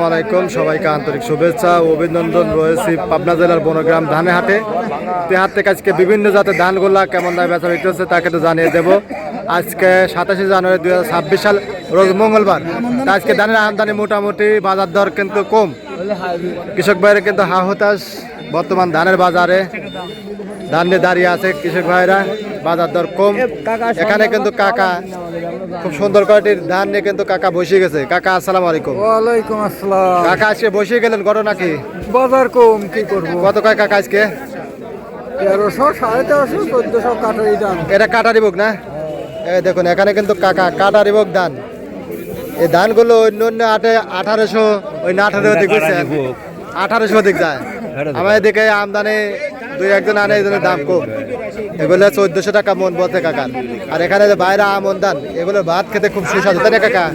আসসালামু আলাইকুম, সবাইকে আন্তরিক শুভেচ্ছা ও অভিনন্দন। রয়েছি পাবনা জেলার বনগ্রাম ধানে হাটে। হাট থেকে আজকে বিভিন্ন জাতের ধানগুলা কেমন দামে বেচা বিক্রি হচ্ছে তাকে তো জানিয়ে দেবো। আজকে 27 জানুয়ারি 2026 সাল, রোজ মঙ্গলবার। আজকে ধানের আমদানি মোটামুটি, বাজার দর কিন্তু কম। কৃষক ভাইরা কিন্তু হতাশ বর্তমান ধানের বাজারে। ধান নিয়ে দাঁড়িয়ে আছে কৃষক ভাইরা, বাজার দর কম। এখানে কিন্তু কাকা খুব সুন্দর কোয়ালিটির ধান নিয়ে কিন্তু কাকা বসে গেছে। কাকা আসসালামু আলাইকুম। ওয়ালাইকুম আসসালাম। কাকা আজকে বসে গেলেন গড় নাকি? বাজার কম, কি করবো? কত কয় কাকা আজকে? 1300, 1350, 1400 কাটারি দাম। এটা কাটারি বুক না? এই দেখুন এখানে কিন্তু কাকা কাটারি বুক ধান। এই ধানগুলো অন্য অন্য 1800, ওই না 1800 দিক বুঝছেন, 1800 দিক যায়। আমার এদিকে আমদানি দুই একজন আনে, এই দাম কম। এগুলো 1400 টাকা মন বলতে কাকার। আর এখানে যে বাইরে আমন ধান, এগুলো ভাত খেতে খুব সুস্বাদু, তাই না কাকা?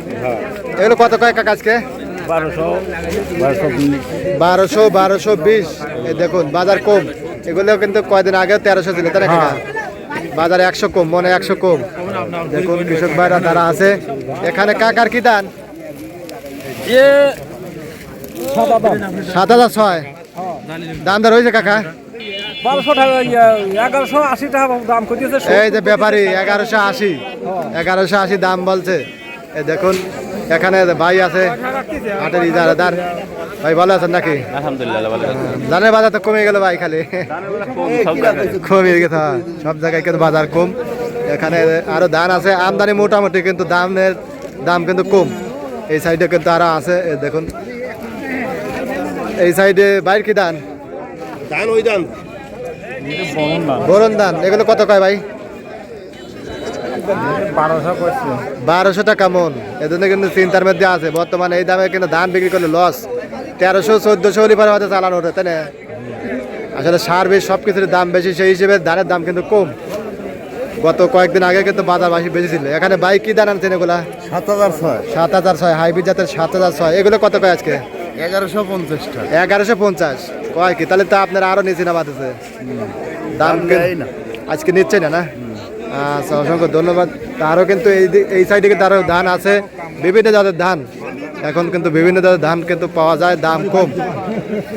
এগুলো কত কয় কাকা আজকে? 1200, 1220। এই দেখুন বাজার কম। এগুলো কিন্তু কয়দিন আগে 1300 ছিল, তাই না কাকা? বাজারে 100 কম, মনে 100 কম। দেখুন কৃষক ভাইরা তারা আছে এখানে। কাকার কি দান? 7006 দাম দর হয়েছে কাকা? 1200 টাকা, 1180 টাকা দাম করতেছে। এই যে ব্যাপারী 1180 দাম বলছে। এই দেখুন এখানে ভাই আছে হাটের ইজারাদার ভাই, ভালো আছেন নাকি? আলহামদুলিল্লাহ ভালো আছি। ধানের বাজার তো কমে গেল ভাই, খালি কমে গেছে সব জায়গায়, কিন্তু বাজার কম। এখানে আরো ধান আছে আমদানি মোটামুটি, কিন্তু দাম কিন্তু কম। এই সাইডে কিন্তু আরো আছে, দেখুন এই সাইডে বাইর কি ধান? ওই দান বরণ ধান। এগুলো কত কয় ভাই? 1200 টাকা মন। এজন্য কিন্তু চিন্তার মধ্যে আছে। বর্তমানে এই দামে কিন্তু ধান বিক্রি করলে লস। 1300, 1400 লিটার মধ্যে চালানো ওঠে, তাই না? আসলে সার বীজ সবকিছুর দাম বেশি, সেই হিসেবে ধানের দাম কিন্তু কম। গত কয়েকদিন আগে কিন্তু বাজার বেশি ছিল। এখানে বাইক কি ধান আনছেন এগুলা? 7006 হাইব্রিড জাতের 7006। এগুলো কত কয় আজকে? 1150 টাকা। 1150 কয় কি? তাহলে তো আপনারা আরো নিচে না বাঁধেছে দাম আজকে নিচ্ছে না? আচ্ছা, অসংখ্য ধন্যবাদ। তারও কিন্তু এই সাইডে কিন্তু আরো ধান আছে, বিভিন্ন জাতের ধান। এখন কিন্তু বিভিন্ন জাতের ধান কিন্তু পাওয়া যায়, দাম কম।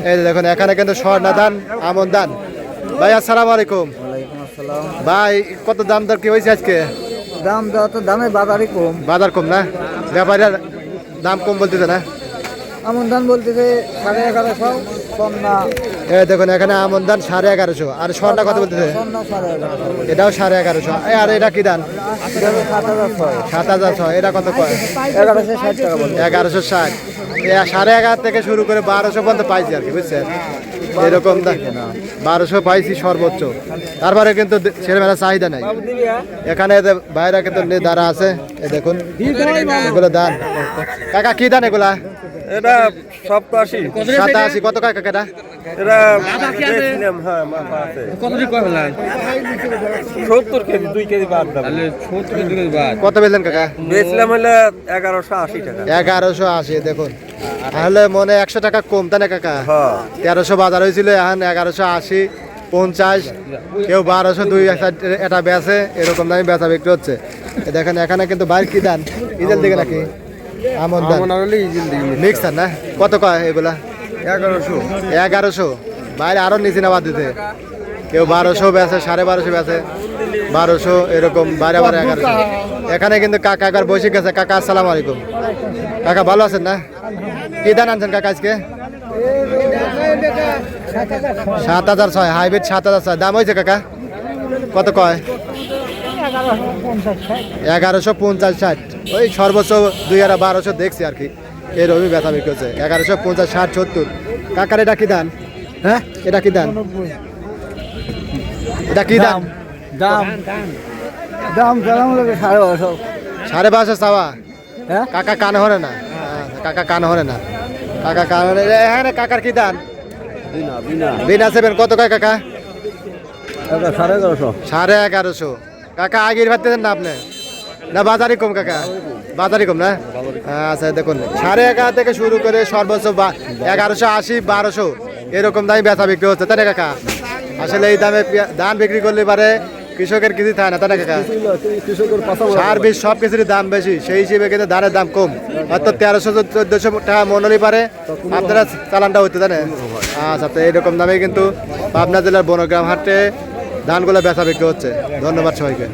এই যে দেখুন এখানে কিন্তু স্বর্ণা ধান, আমন ধান। ভাই আসসালামু আলাইকুম। ভাই কত দাম দর কি হয়েছে আজকে? দাম দেওয়া তো দামে বাজারই কম। বাজার কম না? ব্যাপারীরা দাম কম বলতেছে না? আমন ধান বলতেছে 1150, সন্না। এই দেখুন এখানে আমন ধান 1150। আর স্বর্ণা কত বলতেছে? সন্না 1150। এটাও 1150। আর এটা কি ধান? 7006। 7006। এটা কত কয়? 1160 টাকা বলে। 1160। 11.5 থেকে শুরু করে 1200 পর্যন্ত পাইছি আর কি, বুঝছেন? এরকম 1200 পাইছি সর্বোচ্চ। তারপরে কিন্তু ছেলেমেলা চাহিদা নাই। এখানে বাইরে কিন্তু দাঁড়া আছে, এই দেখুন এগুলো ধান। কাকা কি ধান এগুলা? এটা 87। 87। কত কাকা এটা? এটা দেখছিলাম, হ্যাঁ মাথা আছে। কতটি কয় হলো? 70 কেজি, 2 কেজি বাদ দাম। তাহলে 70 কেজি বাদ। কত বেচলেন কাকা? বেচলাম হলো 1180 টাকা। 1180। দেখুন তাহলে মনে 100 টাকা কম, তাই না কাকা? হ্যাঁ 1300 বাজার হয়েছিল, এখন 1180, 50, কেউ 1200, 2 এটা বেচে। এরকম দামে বেচা বিক্রি হচ্ছে। দেখেন এখানে কিন্তু বাইর কি ধান? ইজেল দিকে নাকি আমন ধান মিক্স ধান না? কত কয় এগুলা? 1100। বাইরে আরো নিচে নামার দিতে, কেউ 1200 বেচে, 1250 বেচে, 1200 এরকম, বাইরে 1100। এখানে কিন্তু কাকা একবার বসে গেছে। কাকা আসসালামু আলাইকুম। কাকা ভালো আছেন না? কি ধান আনছেন কাকা আজকে? 7006 হাইব্রিড 7006। দাম হয়েছে কাকা কত কয়? 1150, 60। ওই সর্বোচ্চ 1200 দেখছি আর কি, এরকমই ব্যথা বিক্রি হচ্ছে। 1150, 60, 70। কাকার এটা কি ধান? হ্যাঁ এটা কি ধান? এটা কি দাম? দাম কেমন লাগে? 1250। 1250 চাওয়া? হ্যাঁ কাকা কান হরে না? কাকা কান হরে না? কাকা কান হরে। হ্যাঁ কাকার কি দান? বিনা 7। কত কয় কাকা? 1150। 1150। কাকা আগের ভাবতেছেন না আপনি? না বাজারই কম কাকা? বাজারই কম না? আচ্ছা দেখুন 1150 থেকে শুরু করে সর্বোচ্চ 1180, 1200 এরকম দামে বেচা বিক্রি হচ্ছে, তাই না কাকা? আসলে এই দামে ধান বিক্রি করলে পারে কৃষকের কিছু থাকে না তাই না কাকা? কৃষকের পাশা সার বীজ সব কিছুরই দাম বেশি, সেই হিসেবে কিন্তু ধানের দাম কম, হয়তো 1300-1400 টাকা মন হলেই পারে আপনারা চালানটা হইতে তাই না? আচ্ছা, তো এইরকম দামে কিন্তু পাবনা জেলার বনগ্রাম হাটে ধানগুলো বেচা বিক্রি হচ্ছে। ধন্যবাদ সবাইকে।